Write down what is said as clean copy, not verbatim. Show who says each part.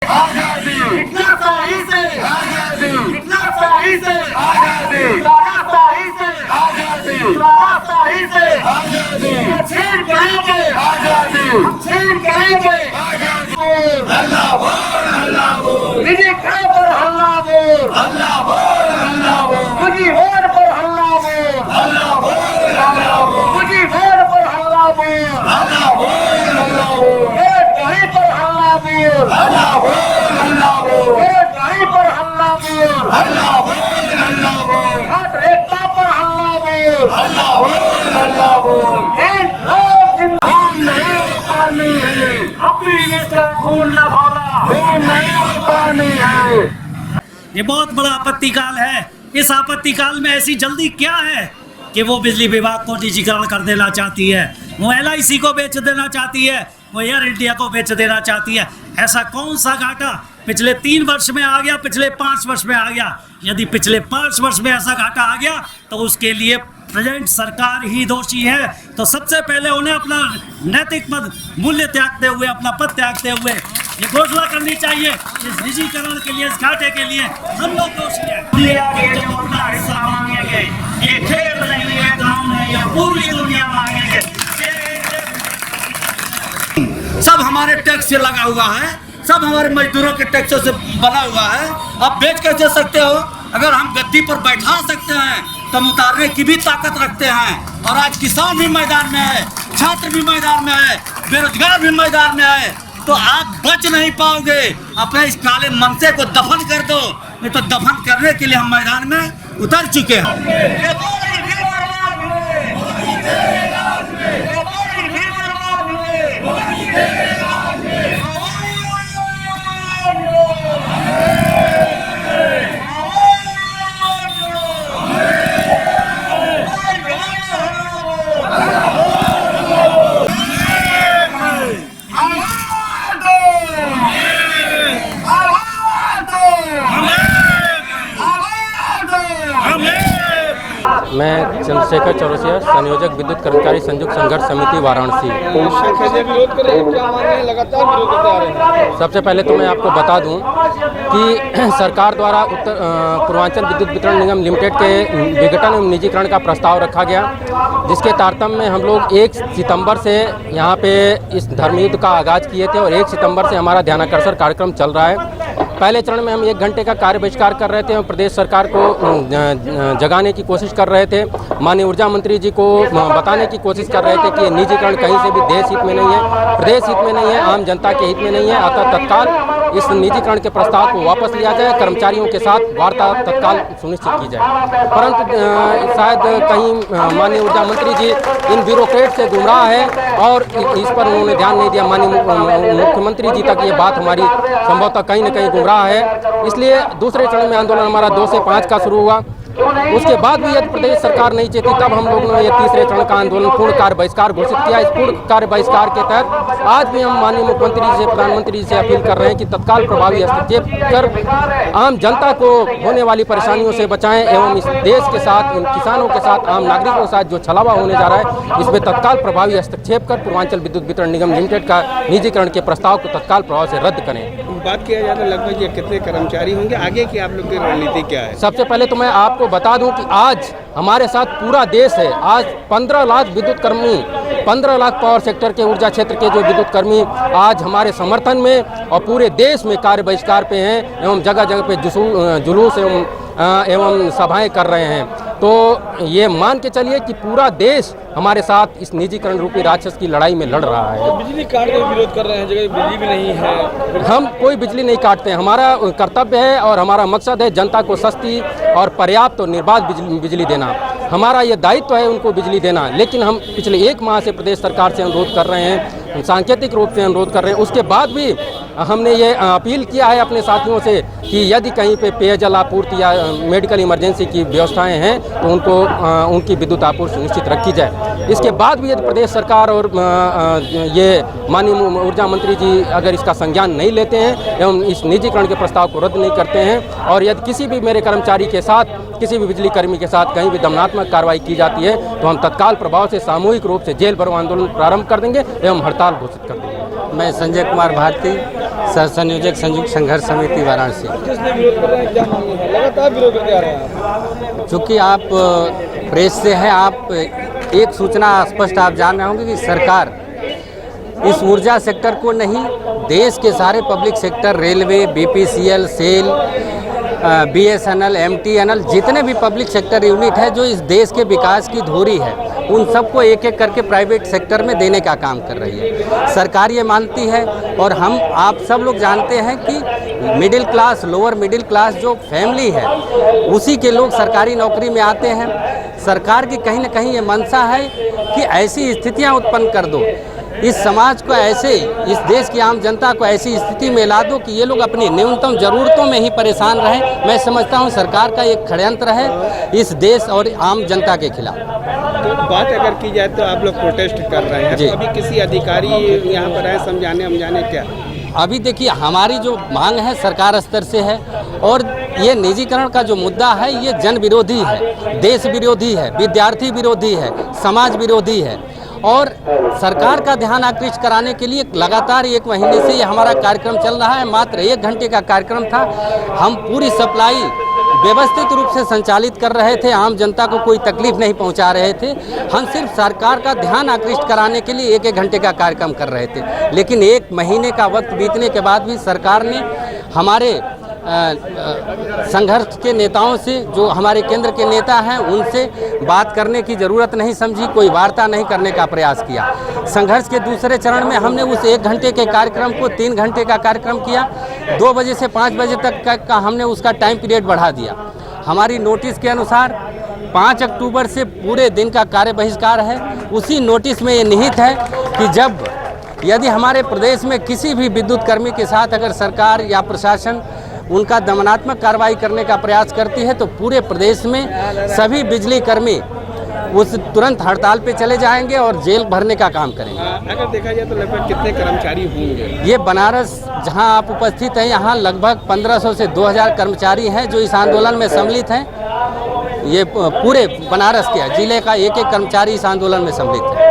Speaker 1: आजादी,
Speaker 2: हिटलरशाही से
Speaker 1: आजादी,
Speaker 2: हिटलरशाही से
Speaker 1: आजादी,
Speaker 2: तानाशाही से
Speaker 1: आजादी,
Speaker 2: तानाशाही से
Speaker 1: आजादी,
Speaker 2: छीन करेंगे
Speaker 1: आजादी,
Speaker 2: छीन करेंगे
Speaker 1: हल्ला बोल, हल्ला बोल,
Speaker 2: निजी खड़े पर हल्ला बोल
Speaker 1: हल्ला बोल, हल्ला बोल,
Speaker 2: मुझी वोट पर हल्ला बोल
Speaker 1: हल्ला बोल, हल्ला बोल,
Speaker 2: मुझी वोट पर हल्ला बोल
Speaker 1: हल्ला बोल, हल्ला बोल,
Speaker 2: वोट कहीं पर हल्ला बोल
Speaker 1: हल्ला बोल, हल्ला बोल,
Speaker 2: वोट कहीं पर हल्ला बोल
Speaker 1: हल्ला बोल, हल्ला बोल,
Speaker 2: हट एकता पर हल्ला बोल
Speaker 1: हल्ला बोल, हल्ला बोल,
Speaker 2: इन लोग
Speaker 1: खून नहीं पानी है,
Speaker 2: अपनी इसका खून न खौला
Speaker 1: खून नहीं पानी है।
Speaker 3: ये बहुत बड़ा आपत्ति काल है। इस आपत्ति काल में ऐसी जल्दी क्या है कि वो बिजली विभाग को निजीकरण कर देना चाहती है, वो LIC को बेच देना चाहती है, वो एयर इंडिया को बेच देना चाहती है। ऐसा कौन सा घाटा पिछले 3 वर्ष में आ गया, पिछले 5 वर्ष में आ गया? यदि पिछले 5 वर्ष में ऐसा घाटा आ गया तो उसके लिए प्रेजेंट सरकार ही दोषी है। तो सबसे पहले उन्हें अपना नैतिक मूल्य त्यागते हुए, अपना पद त्यागते हुए ये घोषणा करनी चाहिए इस निजीकरण के लिए, इस घाटे के लिए हम लोग दोषी हैं। हिस्सा मांगेंगे, ये खेल नहीं है, काम नहीं है, पूरी दुनिया मांगेंगे।
Speaker 4: सब हमारे टैक्स से लगा हुआ है, सब हमारे मजदूरों के टैक्सों से बना हुआ है। अब बेच कैसे सकते हो? अगर हम गद्दी पर बैठा सकते हैं तो हम उतारने की भी ताकत रखते हैं। और आज किसान भी मैदान में है, छात्र भी मैदान में है, बेरोजगार भी मैदान में है, तो आप बच नहीं पाओगे। अपने इस काले मनसे को दफन कर दो, नहीं तो दफन करने के लिए हम मैदान में उतर चुके हैं।
Speaker 5: मैं चंद्रशेखर चौरसिया, संयोजक विद्युत कर्मचारी संयुक्त संघर्ष समिति वाराणसी। सबसे पहले तो मैं आपको बता दूं कि सरकार द्वारा उत्तर पूर्वांचल विद्युत वितरण निगम लिमिटेड के विघटन एवं निजीकरण का प्रस्ताव रखा गया, जिसके तारतम्य में हम लोग 1 सितंबर से यहाँ पे इस धर्मयुद्ध का आगाज़ किए थे और 1 सितंबर से हमारा ध्यानाकर्षण कार्यक्रम चल रहा है। पहले चरण में हम 1 घंटे का कार्य बहिष्कार कर रहे थे और प्रदेश सरकार को जगाने की कोशिश कर रहे थे। माननीय ऊर्जा मंत्री जी को बताने की कोशिश कर रहे थे कि ये निजीकरण कहीं से भी देश हित में नहीं है, प्रदेश हित में नहीं है, आम जनता के हित में नहीं है। अतः तत्काल इस निजीकरण के प्रस्ताव को वापस लिया जाए, कर्मचारियों के साथ वार्ता तत्काल सुनिश्चित की जाए। परंतु शायद कहीं माननीय ऊर्जा मंत्री जी इन ब्यूरोक्रेट से गुमराह है और इस पर उन्होंने ध्यान नहीं दिया। माननीय मुख्यमंत्री जी तक ये बात हमारी संभवतः कहीं न कहीं गुमराह है। इसलिए दूसरे चरण में आंदोलन हमारा 2 से 5 का शुरू हुआ। उसके बाद भी यदि प्रदेश सरकार नहीं चाहती, तब हम लोगों ने ये तीसरे चरण का आंदोलन पूर्ण कार्य बहिष्कार घोषित किया। इस पूर्ण कार्य बहिष्कार के तहत आज भी हम माननीय मुख्यमंत्री जी से, प्रधानमंत्री जी से अपील कर रहे हैं कि तत्काल प्रभावी हस्तक्षेप कर आम जनता को होने वाली परेशानियों से बचाएं एवं इस देश के साथ, इन किसानों के साथ, आम नागरिकों के साथ जो छलावा होने जा रहा है, इसमें तत्काल प्रभावी हस्तक्षेप कर पूर्वांचल विद्युत वितरण निगम लिमिटेड का निजीकरण के प्रस्ताव को तत्काल प्रभाव से रद्द करें।
Speaker 6: बात किया जाए तो लगभग ये कितने कर्मचारी होंगे, आगे की आप लोग की रणनीति क्या है?
Speaker 5: सबसे पहले तो मैं आपको बता दूं कि आज हमारे साथ पूरा देश है। आज 15 लाख विद्युत कर्मी, 15 लाख पावर सेक्टर के ऊर्जा क्षेत्र के जो विद्युत कर्मी आज हमारे समर्थन में और पूरे देश में कार्य बहिष्कार पे हैं एवं जगह जगह पे जुलूस एवं सभाएं कर रहे हैं। तो ये मान के चलिए कि पूरा देश हमारे साथ इस निजीकरण रूपी राक्षस की लड़ाई में लड़ रहा है।
Speaker 6: बिजली काट के विरोध कर रहे हैं, जगह बिजली भी नहीं है।
Speaker 5: हम कोई बिजली नहीं काटते हैं, हमारा कर्तव्य है और हमारा मकसद है जनता को सस्ती और पर्याप्त और निर्बाध बिजली देना। हमारा ये दायित्व है उनको बिजली देना। लेकिन हम पिछले 1 माह से प्रदेश सरकार से अनुरोध कर रहे हैं, सांकेतिक रूप से अनुरोध कर रहे हैं। उसके बाद भी हमने ये अपील किया है अपने साथियों से कि यदि कहीं पे पेयजल आपूर्ति या मेडिकल इमरजेंसी की व्यवस्थाएं हैं तो उनकी विद्युत आपूर्ति सुनिश्चित रखी जाए। इसके बाद भी यदि प्रदेश सरकार और ये माननीय ऊर्जा मंत्री जी अगर इसका संज्ञान नहीं लेते हैं एवं इस निजीकरण के प्रस्ताव को रद्द नहीं करते हैं और यदि किसी भी मेरे कर्मचारी के साथ, किसी भी बिजली कर्मी के साथ कहीं भी दमनात्मक कार्रवाई की जाती है तो हम तत्काल प्रभाव से सामूहिक रूप से जेल भरो आंदोलन प्रारंभ कर देंगे एवं हड़ताल घोषित कर देंगे।
Speaker 7: मैं संजय कुमार भारती,
Speaker 5: सह संयोजक संयुक्त संघर्ष समिति वाराणसी।
Speaker 6: किसने विरोध कर रहे हैं, क्या मांगे हैं? लगातार विरोध करते आ रहे हैं आप।
Speaker 5: चूँकि आप प्रेस से हैं, आप एक सूचना स्पष्ट आप जान रहे होंगे कि सरकार इस ऊर्जा सेक्टर को नहीं, देश के सारे public sector, railway, BPCL, SAIL, BSNL, MTNL, जितने भी पब्लिक सेक्टर यूनिट है जो इस देश के विकास की धुरी है, उन सबको एक एक करके प्राइवेट सेक्टर में देने का काम कर रही है। सरकार ये मानती है और हम आप सब लोग जानते हैं कि middle class, lower middle class जो फैमिली है, उसी के लोग सरकारी नौकरी में आते हैं। सरकार की कहीं ना कहीं ये मंशा है कि ऐसी स्थितियाँ उत्पन्न कर दो, इस समाज को ऐसे, इस देश की आम जनता को ऐसी स्थिति में ला दो कि ये लोग अपनी न्यूनतम ज़रूरतों में ही परेशान रहें। मैं समझता हूँ सरकार का एक षड्यंत्र है इस देश और आम जनता के खिलाफ।
Speaker 6: तो बात अगर की जाए तो आप लोग प्रोटेस्ट कर रहे हैं,
Speaker 5: जी।
Speaker 6: तो अभी किसी अधिकारी यहाँ पर आए समझाने क्या?
Speaker 5: अभी देखिए, हमारी जो मांग है सरकार स्तर से है और ये निजीकरण का जो मुद्दा है ये जन विरोधी है, देश विरोधी है, विद्यार्थी विरोधी है, समाज विरोधी है और सरकार का ध्यान आकृष्ट कराने के लिए लगातार 1 महीने से ये हमारा कार्यक्रम चल रहा है। मात्र 1 घंटे का कार्यक्रम था। हम पूरी सप्लाई व्यवस्थित रूप से संचालित कर रहे थे, आम जनता को कोई तकलीफ नहीं पहुंचा रहे थे। हम सिर्फ सरकार का ध्यान आकृष्ट कराने के लिए 1-1 घंटे का कार्यक्रम कर रहे थे, लेकिन 1 महीने का वक्त बीतने के बाद भी सरकार ने हमारे संघर्ष के नेताओं से, जो हमारे केंद्र के नेता हैं, उनसे बात करने की ज़रूरत नहीं समझी, कोई वार्ता नहीं करने का प्रयास किया। संघर्ष के दूसरे चरण में हमने उस 1 घंटे के कार्यक्रम को 3 घंटे का कार्यक्रम किया। 2 बजे से 5 बजे तक का हमने उसका टाइम पीरियड बढ़ा दिया। हमारी नोटिस के अनुसार 5 अक्टूबर से पूरे दिन का कार्य बहिष्कार है। उसी नोटिस में ये निहित है कि यदि हमारे प्रदेश में किसी भी विद्युत कर्मी के साथ अगर सरकार या प्रशासन उनका दमनात्मक कार्रवाई करने का प्रयास करती है तो पूरे प्रदेश में सभी बिजली कर्मी उस तुरंत हड़ताल पे चले जाएंगे और जेल भरने का काम करेंगे।
Speaker 6: अगर देखा जाए तो लगभग कितने कर्मचारी होंगे?
Speaker 5: ये बनारस जहां आप उपस्थित हैं, यहाँ लगभग 1500 से 2000 कर्मचारी हैं जो इस आंदोलन में सम्मिलित हैं। ये पूरे बनारस के जिले का एक कर्मचारी इस आंदोलन में सम्मिलित है।